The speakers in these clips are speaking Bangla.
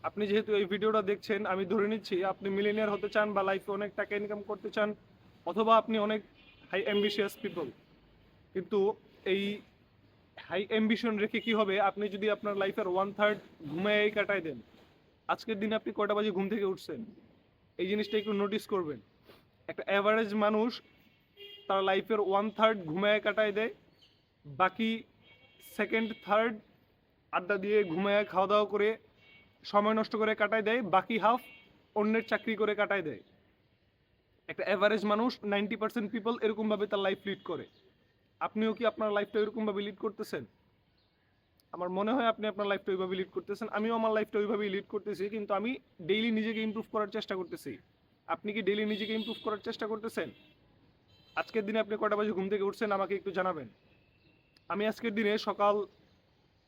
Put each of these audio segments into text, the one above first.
আপনি যেহেতু এই ভিডিওটা দেখছেন, আমি ধরে নিচ্ছি আপনি মিলিনিয়ার হতে চান বা লাইফে অনেক টাকা ইনকাম করতে চান, অথবা আপনি অনেক হাই অ্যাম্বিশিয়াস পিপল। কিন্তু এই হাই অ্যাম্বিশন রেখে কি হবে, আপনি যদি আপনার লাইফের 1/3 ঘুমায়েই কাটায় দেন। আজকের দিনে আপনি কয়টা বাজে ঘুম থেকে উঠছেন, এই জিনিসটা একটু নোটিস করবেন। একটা অ্যাভারেজ মানুষ তার লাইফের 1/3 ঘুমায় কাটায় দেয়, বাকি সেকেন্ড থার্ড আড্ডা দিয়ে ঘুমায় খাওয়া দাওয়া করে সময় নষ্ট করে কাটায় দেয়, বাকি হাফ অন্যের চাকরি করে কাটায় দেয়। একটা অ্যাভারেজ মানুষ 90% পিপল এরকমভাবে তার লাইফ লিড করে। আপনিও কি আপনার লাইফটা এরকমভাবে লিড করতেছেন? আমার মনে হয় আপনি আপনার লাইফটা ওইভাবে লিড করতেছেন, আমিও আমার লাইফটা ওইভাবেই লিড করতেছি, কিন্তু আমি ডেইলি নিজেকে ইমপ্রুভ করার চেষ্টা করতেছি। আপনি কি ডেইলি নিজেকে ইমপ্রুভ করার চেষ্টা করতেছেন? আজকের দিনে আপনি কটা বাজে ঘুম থেকে উঠছেন আমাকে একটু জানাবেন। আমি আজকের দিনে সকাল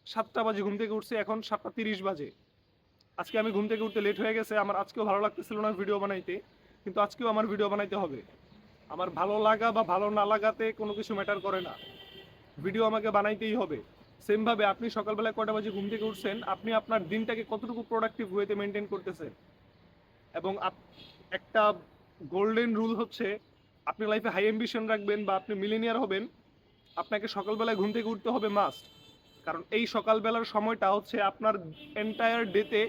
7টা বাজে ঘুম থেকে উঠছি, এখন 7টা 30 বাজে। আজকে আমি ঘুম থেকে উঠতে লেট হয়ে গেছে, আমার আজকেও ভালো লাগতেছিল না ভিডিও বানাইতে, কিন্তু আজকেও আমার ভিডিও বানাইতে হবে। আমার ভালো লাগা বা ভালো না লাগাতে কোনো কিছু ম্যাটার করে না, ভিডিও আমাকে বানাইতেই হবে। সেমভাবে আপনি সকালবেলায় কটা বাজে ঘুম থেকে উঠছেন, আপনি আপনার দিনটাকে কতটুকু প্রোডাক্টিভ ওয়েতে মেনটেন করতেছেন। এবং একটা গোল্ডেন রুল হচ্ছে, আপনি লাইফে হাই অ্যাম্বিশন রাখবেন বা আপনি মিলিনিয়ার হবেন, আপনাকে সকালবেলায় ঘুম থেকে উঠতে হবে মাস্ট। কারণ এই সকালবেলার সময়টা হচ্ছে আপনার এন্টায়ার ডেতে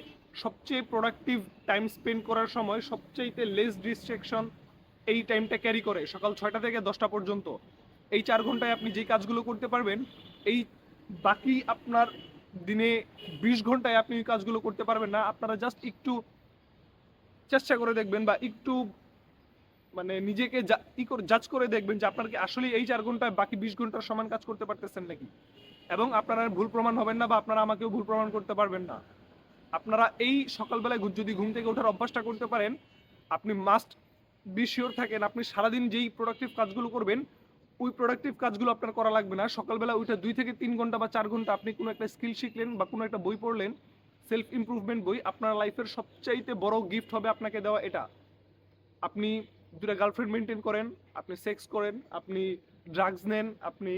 সবচেয়ে প্রোডাক্টিভ টাইম স্পেন্ড করার সময়, সবচেয়ে লেস ডিস্ট্রাকশন এই টাইমটা ক্যারি করে সকাল 6টা থেকে 10টা পর্যন্ত। এই 4 ঘন্টায় আপনি যে কাজগুলো করতে পারবেন, এই বাকি আপনার দিনে 20 ঘন্টায় আপনি এই কাজগুলো করতে পারবেন না। আপনারা জাস্ট একটু চেষ্টা করে দেখবেন বা একটু মানে নিজেকে জাজ করে দেখবেন যে আপনার কি আসলে এই 4 ঘন্টায় বাকি 20 ঘন্টার সমান কাজ করতে পারতেছেন নাকি। এবং আপনারা ভুল প্রমাণ হবেন না বা আপনারা আমাকেও ভুল প্রমাণ করতে পারবেন না। আপনারা এই সকালবেলায় যদি ঘুম থেকে ওঠার অভ্যাসটা করতে পারেন, আপনি মাস্ট বি শিওর থাকেন আপনি সারাদিন যেই প্রোডাক্টিভ কাজগুলো করবেন, ওই প্রোডাক্টিভ কাজগুলো আপনার করা লাগবে না। সকালবেলা উঠে 2 থেকে 3 ঘন্টা বা 4 ঘন্টা আপনি কোনো একটা স্কিল শিখলেন বা কোনো একটা বই পড়লেন, সেলফ ইমপ্রুভমেন্ট বই, আপনার লাইফের সবচাইতে বড় গিফট হবে আপনাকে দেওয়া এটা। আপনি দুটা গার্লফ্রেন্ড মেনটেন করেন, আপনি সেক্স করেন, আপনি ড্রাগস নেন, আপনি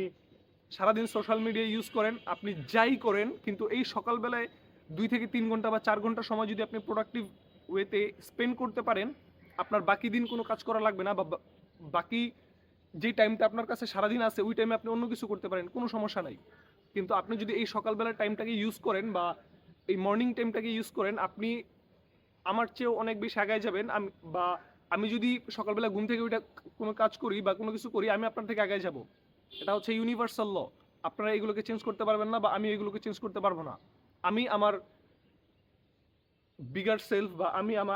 সারাদিন সোশ্যাল মিডিয়া ইউজ করেন, আপনি যাই করেন, কিন্তু এই সকালবেলায় 2 থেকে 3 ঘন্টা বা 4 ঘন্টা সময় যদি আপনি প্রোডাক্টিভ ওয়েতে স্পেন্ড করতে পারেন, আপনার বাকি দিন কোনো কাজ করা লাগবে না, বা বাকি যে টাইমটা আপনার কাছে সারাদিন আছে ওই টাইমে আপনি অন্য কিছু করতে পারেন, কোনো সমস্যা নাই। কিন্তু আপনি যদি এই সকালবেলার টাইমটাকে ইউজ করেন বা এই মর্নিং টাইমটাকে ইউজ করেন, আপনি আমার চেয়েও অনেক বেশি আগায় যাবেন। আমি যদি সকালবেলা ঘুম থেকে ওইটা কোনো কাজ করি বা কোনো কিছু করি, আমি আপনার থেকে আগায় যাব। এটা হচ্ছে ইউনিভার্সাল ল। আপনারা এগুলোকে চেঞ্জ করতে পারবেন না বা আমি এগুলোকে চেঞ্জ করতে পারবো না। আমি আমার বিগার সেলফ বা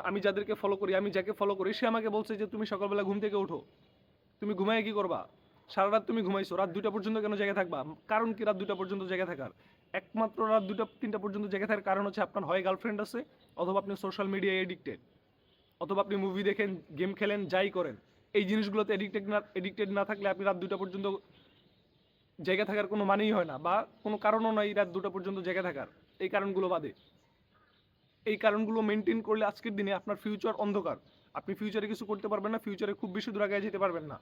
আমি যাদেরকে ফলো করি, আমি যাকে ফলো করি, সে আমাকে বলছে যে তুমি সকালবেলা ঘুম থেকে ওঠো, তুমি ঘুমায় কি করবা? সারা রাত তুমি ঘুমাইছো, রাত 2টা পর্যন্ত কেন জেগে থাকবা? কারণ কি রাত 2টা পর্যন্ত জেগে থাকার? একমাত্র রাত 2টা 3টা পর্যন্ত জেগে থাকার কারণ হচ্ছে আপনার হয় গার্লফ্রেন্ড আছে, অথবা আপনি সোশ্যাল মিডিয়ায় এডিক্টেড, অথবা আপনি মুভি দেখেন, গেম খেলেন, যাই করেন। এই জিনিসগুলোতে এডিক্টেড না থাকলে আপনি রাত 2টা পর্যন্ত জেগে থাকার কোনো মানেই হয় না, বা কোনো কারণও নাই রাত 2টা পর্যন্ত জেগে থাকার। এই কারণগুলো বাদে, এই কারণগুলো মেনটেন করলে আজকের দিনে আপনার ফিউচার অন্ধকার। আপনি ফিউচারে কিছু করতে পারবেন না, ফিউচারে খুব বেশি দূর আগে যেতে পারবেন না।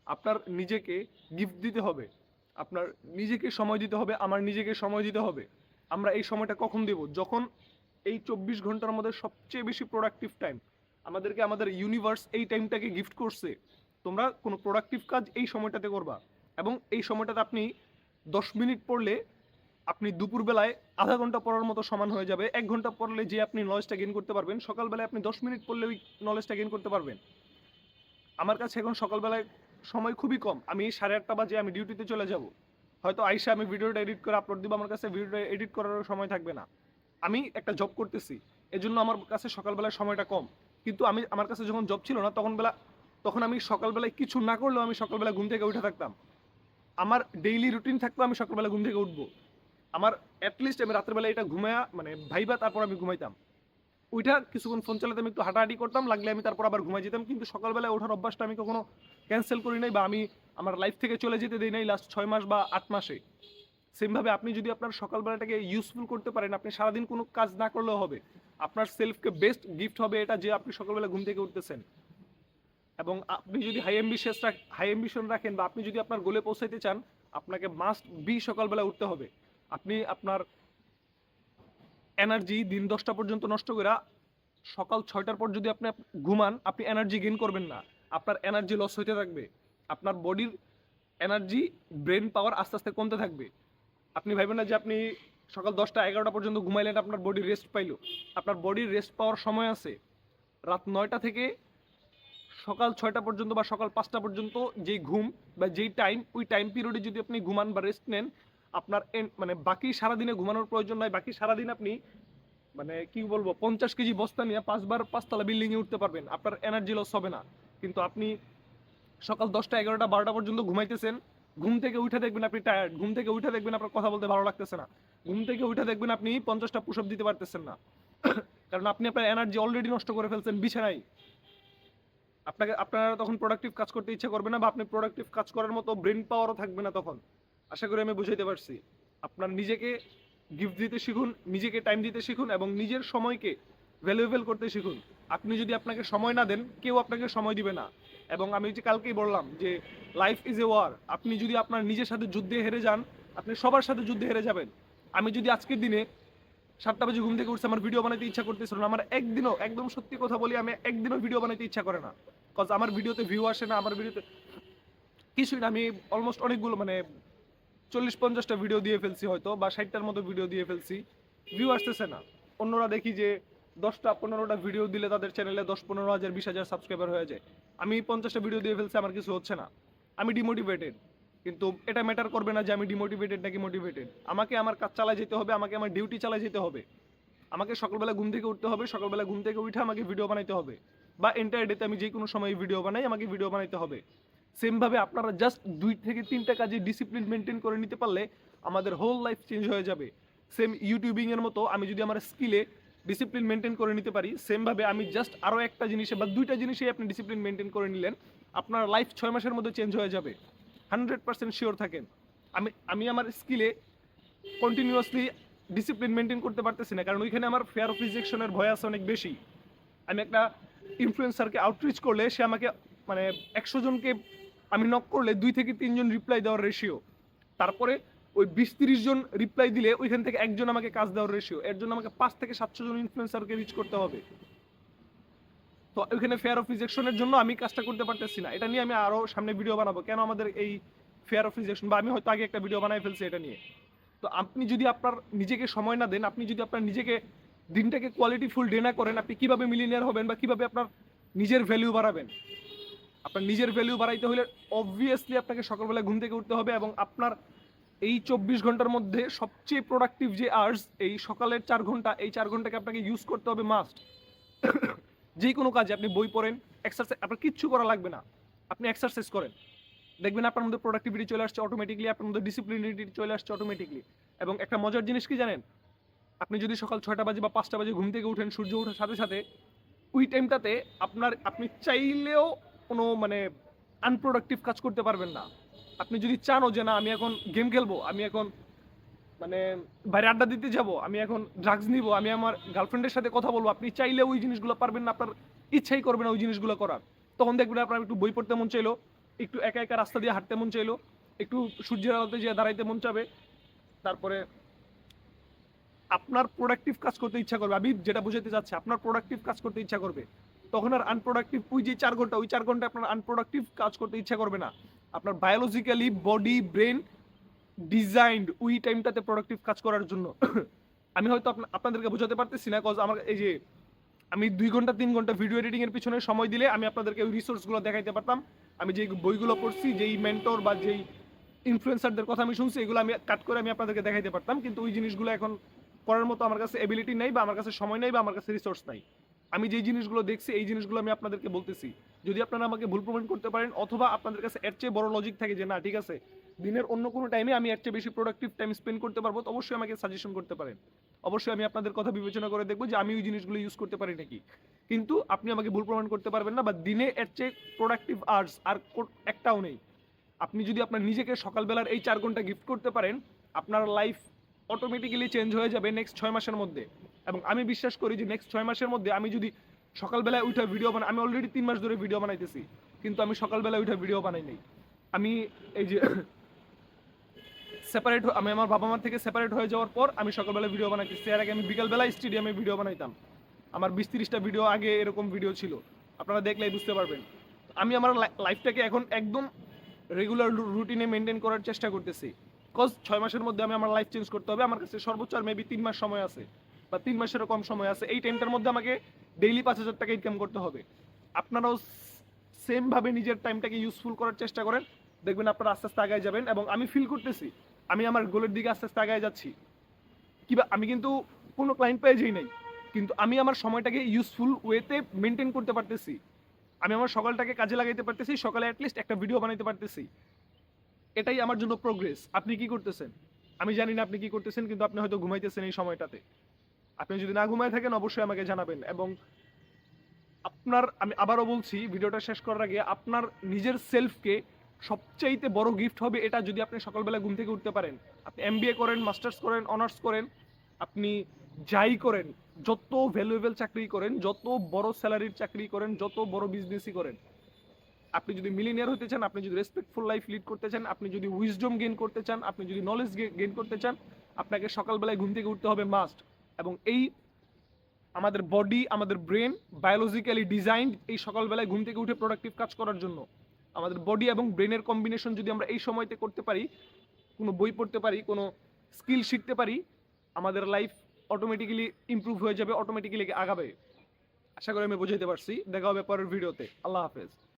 আপনার নিজেকে গিফট দিতে হবে, আপনার নিজেকে সময় দিতে হবে, আমার নিজেকে সময় দিতে হবে। আমরা এই সময়টা কখন দেব? যখন এই 24 ঘন্টার মধ্যে সবচেয়ে বেশি প্রোডাক্টিভ টাইম আমাদেরকে আমাদের ইউনিভার্স এই টাইমটাকে গিফট করছে। তোমরা কোনো প্রোডাক্টিভ কাজ এই সময়টাতে করবা, এবং এই সময়টাতে আপনি 10 মিনিট পড়লে আপনি দুপুরবেলায় আধা ঘন্টা পড়ার মতো সমান হয়ে যাবে। 1 ঘন্টা পড়লে যে আপনি নলেজটা গেইন করতে পারবেন, সকালবেলায় আপনি 10 মিনিট পড়লে ওই নলেজটা গেইন করতে পারবেন। আমার কাছে এখন সকালবেলায় সময় খুবই কম, আমি 8:30 বাজে আমি ডিউটিতে চলে যাব। হয়তো আইসা আমি ভিডিওটা এডিট করে আপলোড দিব, আমার কাছে ভিডিওটা এডিট করার সময় থাকবে না। আমি একটা জব করতেছি, এজন্য আমার কাছে সকালবেলায় সময়টা কম। কিন্তু আমার কাছে যখন জব ছিল না, তখন আমি সকালবেলায় কিছু না করলেও আমি সকালবেলা ঘুম থেকে উঠে থাকতাম। আমার ডেইলি রুটিন থাকতো আমি সকালবেলা ঘুম থেকে উঠবো। আমার অ্যাটলিস্ট আমি রাত্রেবেলা এটা ঘুমায়া মানে ভাইবা তারপর আমি ঘুমাইতাম। ওইটা কিছুক্ষণ ফোন চালাতে আমি একটু হাঁটাহাঁটি করতাম, লাগলে আমি তারপর আবার ঘুমাই যেতাম। কিন্তু সকালবেলায় ওঠার অভ্যাসটা আমি কখনো ক্যান্সেল করি নাই, বা আমি আমার লাইফ থেকে চলে যেতে দিই নাই লাস্ট 6 মাস বা 8 মাসে। সেমভাবে আপনি যদি আপনার সকালবেলাটাকে ইউজফুল করতে পারেন, আপনি সারাদিন কোনো কাজ না করলেও হবে। আপনার সেলফকে বেস্ট গিফট হবে এটা যে আপনি সকালবেলা ঘুম থেকে উঠতেছেন। এবং আপনি যদি হাই অ্যাম্বিশন রাখেন বা আপনি যদি আপনার গোলে পৌঁছাইতে চান, আপনাকে মাস্ট বি সকালবেলা উঠতে হবে। আপনি আপনার এনার্জি দিন 10টা পর্যন্ত নষ্ট করে সকাল 6টার পর যদি আপনি ঘুমান, আপনি এনার্জি গেইন করবেন না, আপনার এনার্জি লস হতে থাকবে, আপনার বডির এনার্জি ব্রেন পাওয়ার আস্তে আস্তে কমতে থাকবে। আপনি ভাবেন না যে আপনি সকাল 10টা 11টা পর্যন্ত ঘুমাইলেন আপনার বডি রেস্ট পাইলো। আপনার বডির রেস্ট পাওয়ার সময় আছে রাত 9টা থেকে সকাল 6টা পর্যন্ত বা সকাল 5টা পর্যন্ত যেই ঘুম বা যেই টাইম, ওই টাইম পিরিয়ডে যদি আপনি ঘুমান বা রেস্ট নেন, আপনার মানে বাকি সারাদিনে ঘুমানোর প্রয়োজন নয়। বাকি সারাদিন আপনি মানে কি বলবো 50 কেজি বস্তা নিয়ে 5বার 5তলা বিল্ডিংয়ে উঠতে পারবেন, আপনার এনার্জি লস হবে না। কিন্তু আপনি সকাল 10টা 11টা 12টা পর্যন্ত ঘুমাইতেছেন, ঘুম থেকে উঠে দেখবেন আপনি টায়ার্ড, ঘুম থেকে উঠে দেখবেন আপনার কথা বলতে ভালো লাগতেছে না, ঘুম থেকে উঠে দেখবেন আপনি 50টা পুশ আপ দিতে পারতেছেন না, কারণ আপনি আপনার এনার্জি অলরেডি নষ্ট করে ফেলছেন বিছানায়। আপনারা তখন প্রোডাক্টিভ কাজ করতে ইচ্ছা করবে না, বা আপনি প্রোডাক্টিভ কাজ করার মতো ব্রেন পাওয়ারও থাকবে না তখন। আশা করি আমি বুঝাইতে পারছি। আপনার নিজেকে গিফট দিতে শিখুন, নিজেকে টাইম দিতে শিখুন এবং নিজের সময়কে ভ্যালুয়েবল করতে শিখুন। আপনি যদি আপনাকে সময় না দেন, কেউ আপনাকে সময় দিবে না। এবং আমি যে কালকেই বললাম যে লাইফ ইজ এ ওয়ার। আপনি যদি আপনার নিজের সাথে যুদ্ধে হেরে যান, আপনি সবার সাথে যুদ্ধে হেরে যাবেন। আমি যদি আজকের দিনে 7টা বাজে ঘুম থেকে উঠছে, আমার ভিডিও বানাইতে ইচ্ছা করতেছিল না, আমার একদিনও, একদম সত্যি কথা বলি, আমি একদিনও ভিডিও বানাইতে ইচ্ছা করে না, কজ আমার ভিডিওতে ভিউ আসে না, আমার ভিডিওতে কিছুই না। আমি অলমোস্ট অনেকগুলো মানে 40-50টা ভিডিও দিয়ে ফেলছি হয়তো, বা 60টার মতো ভিডিও দিয়ে ফেলছি, ভিউ আসতেছে না। অন্যরা দেখি যে 10টা 15টা ভিডিও দিলে তাদের চ্যানেলে 10-15 হাজার 20 হাজার সাবস্ক্রাইবার হয়ে যায়। আমি 50টা ভিডিও দিয়ে ফেলছি, আমার কিছু হচ্ছে না, আমি ডিমোটিভেটেড। কিন্তু এটা ম্যাটার করবে না যে আমি ডিমোটিভেটেড নাকি মোটিভেটেড। আমাকে আমার কাজ চালায় যেতে হবে, আমাকে আমার ডিউটি চালায় যেতে হবে। আমাকে সকালবেলা ঘুম থেকে উঠতে হবে, সকালবেলা ঘুম থেকে উঠে আমাকে ভিডিও বানাইতে হবে, বা এন্টায়ার ডেতে আমি যে কোনো সময় ভিডিও বানাই, আমাকে ভিডিও বানাইতে হবে। সেমভাবে আপনারা জাস্ট 2 থেকে 3টা কাজে ডিসিপ্লিন মেনটেন করে নিতে পারলে আমাদের হোল লাইফ চেঞ্জ হয়ে যাবে। সেম ইউটিউবিংয়ের মতো আমি যদি আমার স্কিলে ডিসিপ্লিন মেনটেন করে নিতে পারি, সেমভাবে আমি জাস্ট আরও একটা জিনিসে বা 2টা জিনিসেই আপনি ডিসিপ্লিন মেনটেন করে নিলেন, আপনার লাইফ 6 মাসের মধ্যে চেঞ্জ হয়ে যাবে। 100% শিওর থাকেন। আমি আমার স্কিলে কন্টিনিউয়াসলি ডিসিপ্লিন মেনটেন করতে পারতেছি না, কারণ ওইখানে আমার ফেয়ার অফ রিজেকশনের ভয় আছে অনেক বেশি। আমি একটা ইনফ্লুয়েন্সারকে আউটরিচ করলে সে আমাকে মানে 100 জনকে আমি নক করলে 2 থেকে 3 জন রিপ্লাই দেওয়ার রেশিও, তারপরে ওই 20-30 জন রিপ্লাই দিলে ওইখান থেকে একজন আমাকে কাজ দেওয়ার রেশিও, এর জন্য আমাকে 5 থেকে 700 জন ইনফ্লুয়েন্সারকে রিচ করতে হবে। তো ওইখানে ফেয়ার অফ রিজেকশনের জন্য আমি কাজটা করতে পারতেছি না। এটা নিয়ে আমি আরও সামনে ভিডিও বানাবো, কেন আমাদের এই ফেয়ার অফ রিজেকশন, বা আমি হয়তো আগে একটা ভিডিও বানাই ফেলছি এটা নিয়ে। তো আপনি যদি আপনার নিজেকে সময় না দেন, আপনি যদি আপনার নিজেকে দিনটাকে কোয়ালিটিফুল ডে না করেন, আপনি কিভাবে মিলিনিয়ার হবেন বা কিভাবে আপনার নিজের ভ্যালু বাড়াবেন? আপনার নিজের ভ্যালু বাড়াইতে হলে অবভিয়াসলি আপনাকে সকালবেলা ঘুম থেকে উঠতে হবে, এবং আপনার এই 24 ঘন্টার মধ্যে সবচেয়ে প্রোডাক্টিভ যে আওয়ার্স, এই সকালের 4 ঘন্টা, এই 4 ঘন্টাকে আপনাকে ইউজ করতে হবে মাস্ট। যে কোনো কাজে আপনি বই পড়েন, এক্সারসাইজ, আপনার কিচ্ছু করা লাগবে না, আপনি এক্সারসাইজ করেন, দেখবেন আপনার মধ্যে প্রোডাক্টিভিটি চলে আসছে অটোমেটিকলি, আপনার মধ্যে ডিসিপ্লিনিটি চলে আসছে অটোমেটিকলি। এবং একটা মজার জিনিস কি জানেন, আপনি যদি সকাল 6টা বাজে বা 5টা বাজে ঘুম থেকে উঠেন, সূর্য ওঠার সাথে সাথে, ওই টাইমটাতে আপনি চাইলেও কোনো মানে আনপ্রোডাক্টিভ কাজ করতে পারবেন না। আপনি যদি চানও যে না আমি এখন গেম খেলবো, আমি এখন মানে বাইরে আড্ডা দিতে যাব, আমি এখন ড্রাগস নিব, আমি আমার গার্লফ্রেন্ডের সাথে কথা বলবো, আপনি চাইলে ওই জিনিসগুলো পারবেন না, আপনার ইচ্ছাই করবে না ওই জিনিসগুলো করার। তখন দেখবেন আপনার একটু বই পড়তে মন চাইলো, একটু একা একা রাস্তা দিয়ে হাঁটতে মন চাইলো, একটু সূর্যের আলোতে যেয়ে দাঁড়াইতে মন চাবে, তারপরে আপনার প্রোডাক্টিভ কাজ করতে ইচ্ছা করবে। আমি যেটা বুঝাতে চাচ্ছি, আপনার প্রোডাক্টিভ কাজ করতে ইচ্ছা করবে, তখন আর আনপ্রোডাক্টিভ ওই যে 4 ঘন্টা, ওই 4 ঘন্টা আপনার আনপ্রোডাক্টিভ কাজ করতে ইচ্ছা করবে না। আপনার বায়োলজিক্যালি বডি ব্রেন ডিজাইনড ওই টাইমটাতে প্রোডাক্টিভ কাজ করার জন্য। আমি হয়তো আপনাদেরকে বোঝাতে পারতেছি না, কজ আমার এই যে আমি 2 ঘন্টা 3 ঘন্টা ভিডিও এডিটিং এর পিছনে সময় দিলে আমি আপনাদেরকে ওই রিসোর্সগুলো দেখাইতে পারতাম। আমি যেই বইগুলো পড়ছি, যেই মেন্টর বা যেই ইনফ্লুয়েন্সারদের কথা আমি শুনছি, এগুলো আমি কাট করে আমি আপনাদেরকে দেখাইতে পারতাম, কিন্তু ওই জিনিসগুলো এখন করার মতো আমার কাছে এবিলিটি নাই, বা আমার কাছে সময় নাই, বা আমার কাছে রিসোর্স নাই। আমি যেই জিনিসগুলো দেখছি এই জিনিসগুলো আমি আপনাদেরকে বলতেছি। যদি আপনারা আমাকে ভুল প্রমাণ করতে পারেন, অথবা আপনাদের কাছে এর চেয়ে বড় লজিক থাকে যে না ঠিক আছে দিনের অন্য কোনো টাইমে আমি এর চেয়ে বেশি প্রোডাক্টিভ টাইম স্পেন্ড করতে পারবো, তো অবশ্যই আমাকে সাজেশন করতে পারেন। অবশ্যই আমি আপনাদের কথা বিবেচনা করে দেখবো যে আমি ওই জিনিসগুলো ইউজ করতে পারি নাকি। কিন্তু আপনি আমাকে ভুল প্রমাণ করতে পারবেন না, বা দিনে এর চেয়ে প্রোডাক্টিভ আওয়ার্স আর একটাও নেই। আপনি যদি আপনার নিজেকে সকালবেলার এই 4 ঘন্টা গিফট করতে পারেন, আপনার লাইফ অটোমেটিক্যালি চেঞ্জ হয়ে যাবে নেক্সট 6 মাসের মধ্যে। এবং আমি বিশ্বাস করি যে নেক্সট 6 মাসের মধ্যে আমি যদি সকালবেলায় উঠে ভিডিও বানাই, আমি অলরেডি 3 মাস ধরে ভিডিও বানাইতেছি, কিন্তু আমি সকালবেলায় উঠে ভিডিও বানাই নাই। আমি এই যে আমি আমার বাবা মার থেকে সেপারেট হয়ে যাওয়ার পর আমি সকালবেলা ভিডিও বানাইতেছি। এর আগে আমি বিকালবেলা স্টেডিয়ামে ভিডিও বানাইতাম। আমার 20-30টা ভিডিও আগে এরকম ভিডিও ছিল, আপনারা দেখলেই বুঝতে পারবেন। আমি আমার লাইফটাকে এখন একদম রেগুলার রুটিনে মেনটেন করার চেষ্টা করতেছি। বিকজ 6 মাসের মধ্যে আমি আমার লাইফ চেঞ্জ করতে হবে। আমার কাছে সর্বোচ্চ আর মেবি 3 মাস সময় আছে, বা 3 মাসেরও কম সময় আছে। এই টাইমটার মধ্যে আমাকে ডেইলি 5,000 টাকা ইনকাম করতে হবে। আপনারাও সেম ভাবে নিজের টাইমটাকে ইউজফুল করার চেষ্টা করেন, দেখবেন আপনারা আস্তে আস্তে আগায় যাবেন। এবং আমি ফিল করতেছি আমি আমার গোলের দিকে আস্তে আস্তে আগায় যাচ্ছি। কিবা আমি কিন্তু কোনো ক্লায়েন্ট পেয়ে যাই নাই, কিন্তু আমি আমার সময়টাকে ইউজফুল ওয়েতে মেনটেন করতে পারতেছি। আমি আমার সকালটাকে কাজে লাগাইতে পারতেছি, সকালে অ্যাটলিস্ট একটা ভিডিও বানাইতে পারতেছি। এটাই আমার জন্য প্রোগ্রেস। আপনি কি করতেছেন? আমি জানি না আপনি কি করতেছেন, কিন্তু আপনি হয়তো ঘুমাইতেছেন এই সময়টাতে। আপনি যদি না ঘুমায় থাকেন অবশ্যই আমাকে জানাবেন। এবং আমি আবারও বলছি ভিডিওটা শেষ করার আগে, আপনার নিজের সেলফকে সবচাইতে বড় গিফট হবে এটা যদি আপনি সকালবেলা ঘুম থেকে উঠতে পারেন। আপনি এমবিএ করেন, মাস্টার্স করেন, অনার্স করেন, আপনি যাই করেন, যত ভ্যালুয়েবল চাকরি করেন, যত বড় স্যালারির চাকরি করেন, যত বড় বিজনেসই করেন, আপনি যদি মিলিনিয়ার হতে চান, আপনি যদি রেসপেক্টফুল লাইফ লিড করতে চান, আপনি যদি উইজডম গেইন করতে চান, আপনি যদি নলেজ গেইন করতে চান, আপনাকে সকালবেলায় ঘুম থেকে উঠতে হবে মাস্ট। এবং এই আমাদের বডি, আমাদের ব্রেন বায়োলজিক্যালি ডিজাইনড এই সকালবেলায় ঘুম থেকে উঠে প্রোডাক্টিভ কাজ করার জন্য। আমাদের বডি এবং ব্রেনের কম্বিনেশন যদি আমরা এই সময়তে করতে পারি, কোনো বই পড়তে পারি, কোনো স্কিল শিখতে পারি, আমাদের লাইফ অটোমেটিক্যালি ইমপ্রুভ হয়ে যাবে, অটোমেটিক্যালি আগাবে। আশা করি আমি বোঝাইতে পারছি। দেখা হবে পরের ভিডিওতে। আল্লাহ হাফেজ।